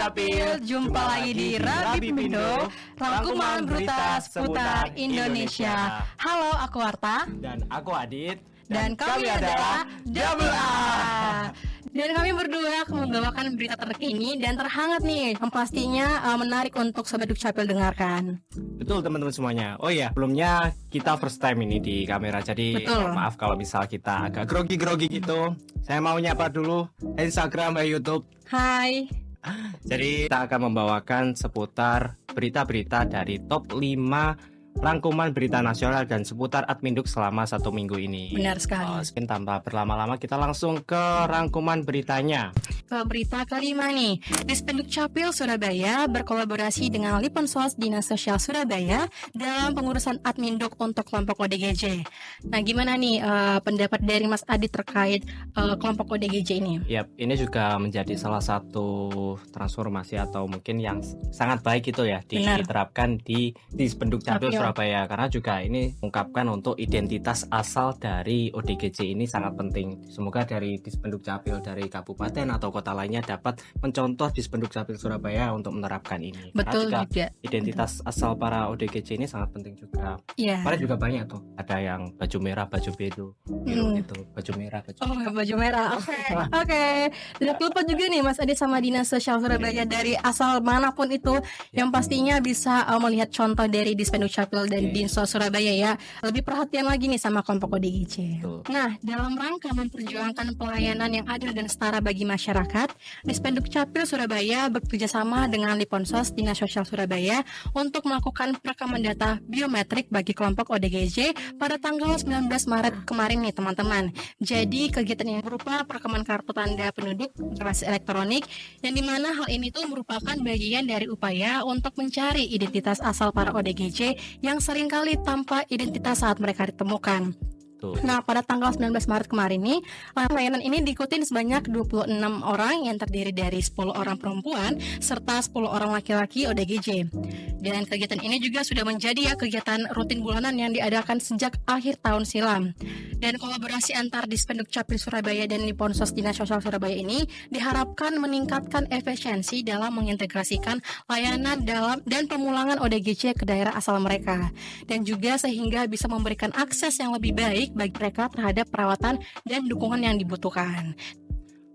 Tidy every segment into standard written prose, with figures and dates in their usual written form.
Dukcapil, jumpa lagi di Rabi Pindo, rangkuman berita seputar Indonesia. Halo, aku Arta. Dan aku Adit. Dan kami adalah Double A. Dan kami berdua akan membawakan berita terkini dan terhangat nih, yang pastinya menarik untuk Sobat Dukcapil dengarkan. Betul teman-teman semuanya. Oh iya, sebelumnya kita first time ini di kamera, jadi maaf kalau misal kita agak grogi-grogi gitu. Saya mau nyapa dulu Instagram dan YouTube. Hai. Jadi kita akan membawakan seputar berita-berita dari top 5 rangkuman berita nasional dan seputar Adminduk selama 1 minggu ini. Benar sekali. Tanpa berlama-lama kita langsung ke rangkuman beritanya. Ke berita kelima nih, Dukcapil Surabaya berkolaborasi dengan Liponsos Dinas Sosial Surabaya dalam pengurusan Adminduk untuk kelompok ODGJ. Nah, gimana nih pendapat dari Mas Adit terkait kelompok ODGJ ini? Yap, ini juga menjadi salah satu transformasi atau mungkin yang sangat baik itu ya diterapkan di Dukcapil Surabaya, karena juga ini mengungkapkan untuk identitas asal dari ODGJ ini sangat penting. Semoga dari Dukcapil dari kabupaten atau kota lainnya dapat mencontoh Dukcapil Surabaya untuk menerapkan ini. Betul karena juga. Identitas asal para ODGJ ini sangat penting juga. Iya. Kemarin juga banyak tuh, ada yang baju merah, baju biru, gitu, baju merah, baju merah. Oke. Tidak lupa juga nih Mas Adit sama Dinas Sosial Surabaya dari asal manapun itu, yang pastinya bisa melihat contoh dari Dukcapil dan Dinsos Surabaya ya, lebih perhatian lagi nih sama kelompok ODGJ. Nah, dalam rangka memperjuangkan pelayanan yang adil dan setara bagi masyarakat, Dukcapil Surabaya bekerjasama dengan Liponsos Dinas Sosial Surabaya untuk melakukan perekaman data biometrik bagi kelompok ODGJ pada tanggal 19 Maret kemarin nih teman-teman. Jadi kegiatan yang berupa perekaman kartu tanda penduduk berbasis elektronik, yang dimana hal ini tuh merupakan bagian dari upaya untuk mencari identitas asal para ODGJ yang seringkali tanpa identitas saat mereka ditemukan. Nah, pada tanggal 19 Maret kemarin nih, layanan ini diikuti sebanyak 26 orang yang terdiri dari 10 orang perempuan serta 10 orang laki-laki ODGJ. Dan kegiatan ini juga sudah menjadi kegiatan rutin bulanan yang diadakan sejak akhir tahun silam. Dan kolaborasi antar Dukcapil Surabaya dan Liponsos Dinas Sosial Surabaya ini diharapkan meningkatkan efisiensi dalam mengintegrasikan layanan dan pemulangan ODGJ ke daerah asal mereka. Dan juga sehingga bisa memberikan akses yang lebih baik bagi mereka terhadap perawatan dan dukungan yang dibutuhkan.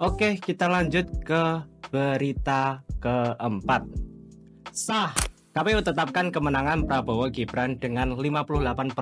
Oke, kita lanjut ke berita keempat. KPU tetapkan kemenangan Prabowo Gibran dengan 58%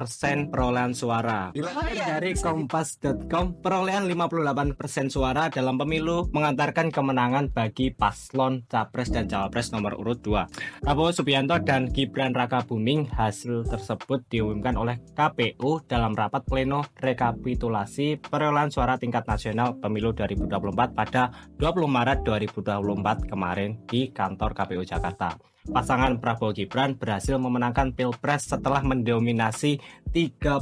perolehan suara. Dilansir dari kompas.com, perolehan 58% suara dalam pemilu mengantarkan kemenangan bagi paslon Capres dan Cawapres nomor urut 2. Prabowo Subianto dan Gibran Rakabuming. Hasil tersebut diumumkan oleh KPU dalam rapat pleno rekapitulasi perolehan suara tingkat nasional pemilu 2024 pada 20 Maret 2024 kemarin di kantor KPU Jakarta. Pasangan Prabowo Gibran berhasil memenangkan Pilpres setelah mendominasi 36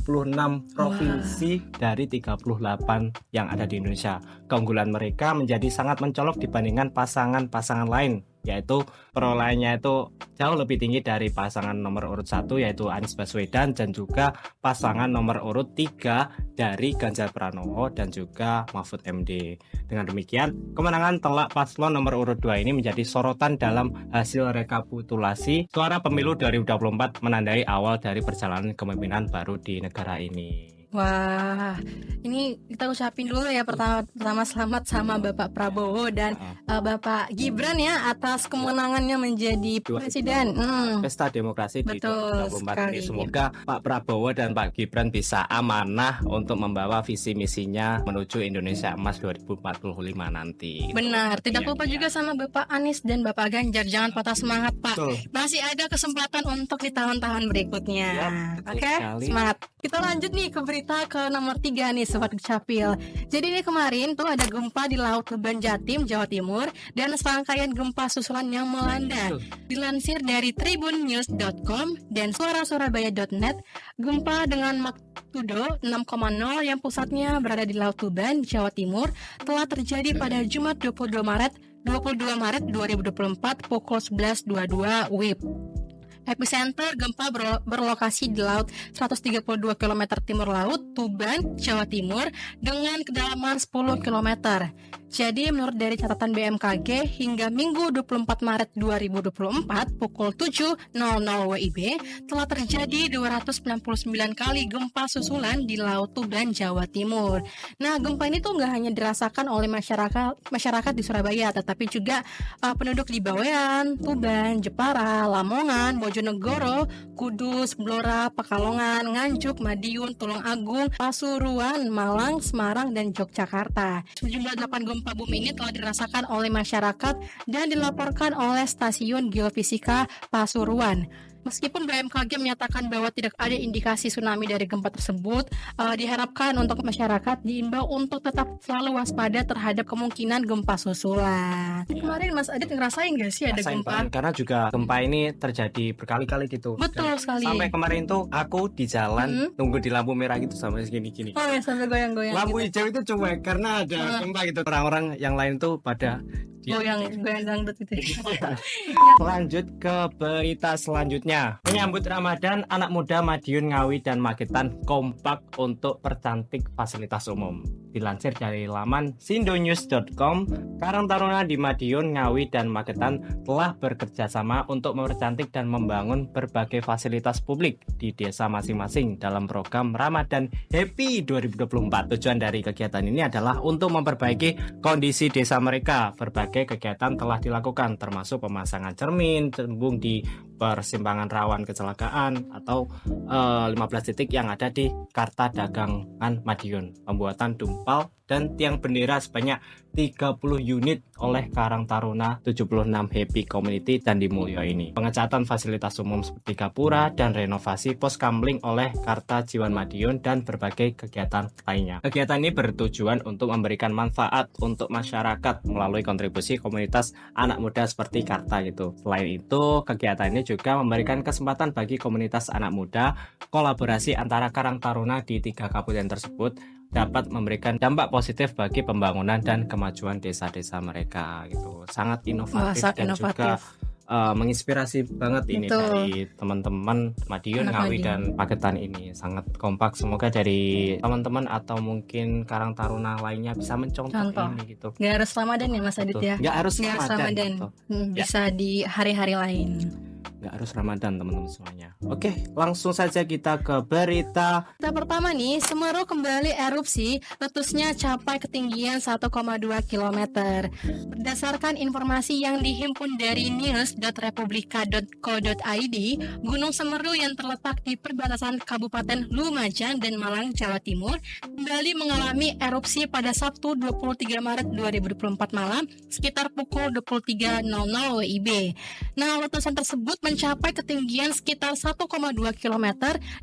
provinsi dari 38 yang ada di Indonesia. Keunggulan mereka menjadi sangat mencolok dibandingkan pasangan-pasangan lain, yaitu perolehannya itu jauh lebih tinggi dari pasangan nomor urut 1 yaitu Anies Baswedan dan juga pasangan nomor urut 3 dari Ganjar Pranowo dan juga Mahfud MD. Dengan demikian, kemenangan telak paslon nomor urut 2 ini menjadi sorotan dalam hasil rekapitulasi suara pemilu 2024, menandai awal dari perjalanan kepemimpinan baru di negara ini. Wah, ini kita ucapin dulu ya pertama selamat sama Bapak Prabowo dan Bapak Gibran ya atas kemenangannya menjadi presiden. Pesta demokrasi di 2024 ini. Semoga Pak Prabowo dan Pak Gibran bisa amanah untuk membawa visi misinya menuju Indonesia Emas 2045 nanti. Benar, tidak lupa juga sama Bapak Anies dan Bapak Ganjar. Jangan patah semangat Pak. Masih ada kesempatan untuk di tahun-tahun berikutnya. Oke, semangat. Kita lanjut nih ke berita ke nomor 3 nih Sobat Dukcapil. Jadi ini kemarin tuh ada gempa di Laut Leban Jatim, Jawa Timur, dan serangkaian gempa susulan yang melanda. Dilansir dari tribunnews.com dan suarasurabaya.net, gempa dengan magnitudo 6,0 yang pusatnya berada di Laut Leban, Jawa Timur, telah terjadi pada Jumat 22 Maret 2024 pukul 11.22 WIB. Epicenter gempa berlokasi di laut 132 km timur laut Tuban, Jawa Timur dengan kedalaman 10 km. Jadi menurut dari catatan BMKG hingga Minggu 24 Maret 2024 pukul 7.00 WIB telah terjadi 299 kali gempa susulan di Laut Tuban, Jawa Timur. Nah, gempa ini tuh nggak hanya dirasakan oleh masyarakat di Surabaya, tetapi juga penduduk di Bawean, Tuban, Jepara, Lamongan, Bojonegoro, Kudus, Blora, Pekalongan, Nganjuk, Madiun, Tulungagung, Pasuruan, Malang, Semarang, dan Yogyakarta. Sejumlah 8 gempa bumi ini telah dirasakan oleh masyarakat dan dilaporkan oleh Stasiun Geofisika Pasuruan. Meskipun BMKG menyatakan bahwa tidak ada indikasi tsunami dari gempa tersebut, diharapkan untuk masyarakat diimbau untuk tetap selalu waspada terhadap kemungkinan gempa susulan. Kemarin Mas Adit ngerasain gak sih ada Rasain gempa? banget, karena juga gempa ini terjadi berkali-kali gitu. Betul sekali. Sampai kemarin tuh aku di jalan tunggu di lampu merah gitu sampai segini-gini. Oh ya, sampai goyang-goyang Lampu gitu. hijau itu cuek karena ada gempa gitu. Orang-orang yang lain tuh pada Goyang dangdut gitu. Lanjut ke berita selanjutnya. Menyambut Ramadan, anak muda Madiun, Ngawi, dan Magetan kompak untuk percantik fasilitas umum. Dilansir dari laman sindonews.com, Karang Taruna di Madiun, Ngawi, dan Magetan telah bekerja sama untuk mempercantik dan membangun berbagai fasilitas publik di desa masing-masing dalam program Ramadan Happy 2024. Tujuan dari kegiatan ini adalah untuk memperbaiki kondisi desa mereka. Berbagai kegiatan telah dilakukan, termasuk pemasangan cermin, tembung di persimpangan rawan kecelakaan atau 15 titik yang ada di Karta Dagangan Madiun, pembuatan dumpal dan tiang bendera sebanyak 30 unit oleh Karang Taruna 76 Happy Community Candi Mulyo ini. Pengecatan fasilitas umum seperti gapura dan renovasi pos kamling oleh Karta Jiwan Madiun dan berbagai kegiatan lainnya. Kegiatan ini bertujuan untuk memberikan manfaat untuk masyarakat melalui kontribusi komunitas anak muda seperti Karta gitu. Selain itu, kegiatan ini juga memberikan kesempatan bagi komunitas anak muda kolaborasi antara Karang Taruna di 3 kabupaten tersebut dapat memberikan dampak positif bagi pembangunan dan kemajuan desa-desa mereka gitu. Sangat inovatif. Sangat dan inovatif. juga menginspirasi banget ini Betul. dari teman-teman Madiun, Anak Ngawi, Madiun. dan Magetan ini sangat kompak. Semoga dari teman-teman atau mungkin Karang Taruna lainnya bisa mencontoh Contoh. ini gitu. Gak harus Ramadan ya Mas Adit Betul. ya? Nggak harus Nggak harus Ramadan, Ramadan. gitu. Ya. Bisa di hari-hari lain. Nggak harus Ramadan teman-teman semuanya. Oke, langsung saja kita ke berita. Berita pertama nih, Semeru kembali erupsi, letusnya capai ketinggian 1,2 km. Berdasarkan informasi yang dihimpun dari news.republika.co.id, Gunung Semeru yang terletak di perbatasan Kabupaten Lumajang dan Malang, Jawa Timur, kembali mengalami erupsi pada Sabtu 23 Maret 2024 malam sekitar pukul 23.00 WIB. Nah, letusan tersebut mencapai ketinggian sekitar 1,2 km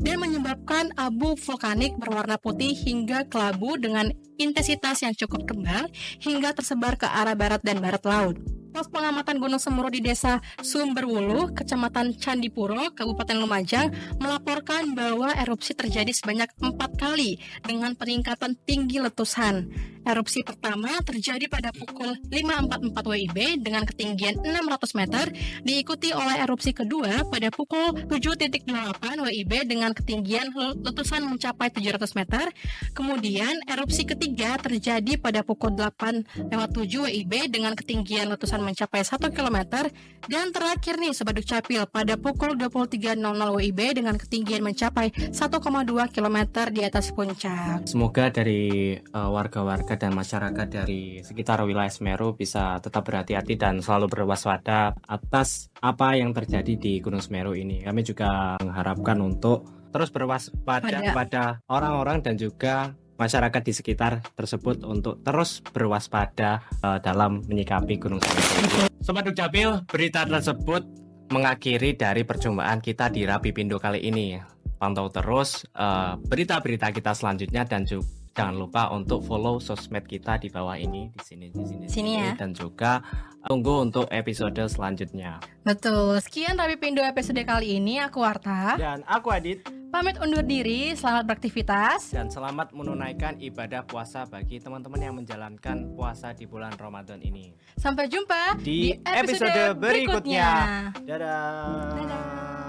dan menyebabkan abu vulkanik berwarna putih hingga kelabu dengan intensitas yang cukup tebal hingga tersebar ke arah barat dan barat laut. Pos pengamatan Gunung Semeru di Desa Sumberwuluh, Kecamatan Candipuro, Kabupaten Lumajang, melaporkan bahwa erupsi terjadi sebanyak 4 kali dengan peningkatan tinggi letusan. Erupsi pertama terjadi pada pukul 5.44 WIB dengan ketinggian 600 meter, diikuti oleh erupsi kedua pada pukul 7.28 WIB dengan ketinggian letusan mencapai 700 meter. Kemudian erupsi ketiga terjadi pada pukul 8.07 WIB dengan ketinggian letusan mencapai 1 km. Dan terakhir nih Sobat Dukcapil, pada pukul 23.00 WIB dengan ketinggian mencapai 1,2 km di atas puncak. Semoga dari warga-warga dan masyarakat dari sekitar wilayah Semeru bisa tetap berhati-hati dan selalu berwaspada atas apa yang terjadi di Gunung Semeru ini. Kami juga mengharapkan untuk terus berwaspada pada orang-orang dan juga masyarakat di sekitar tersebut untuk terus berwaspada dalam menyikapi Gunung Semeru. Sobat Dukcapil, berita tersebut mengakhiri dari perjumpaan kita di Rapipindo kali ini. Pantau terus berita-berita kita selanjutnya dan juga jangan lupa untuk follow sosmed kita di bawah ini, di sini ya. Dan juga tunggu untuk episode selanjutnya. Betul. Sekian Rapipindo episode kali ini. Aku Warta. Dan aku Adit. Pamit undur diri. Selamat beraktivitas. Dan selamat menunaikan ibadah puasa bagi teman-teman yang menjalankan puasa di bulan Ramadan ini. Sampai jumpa Di episode berikutnya. Dadah. Dadah.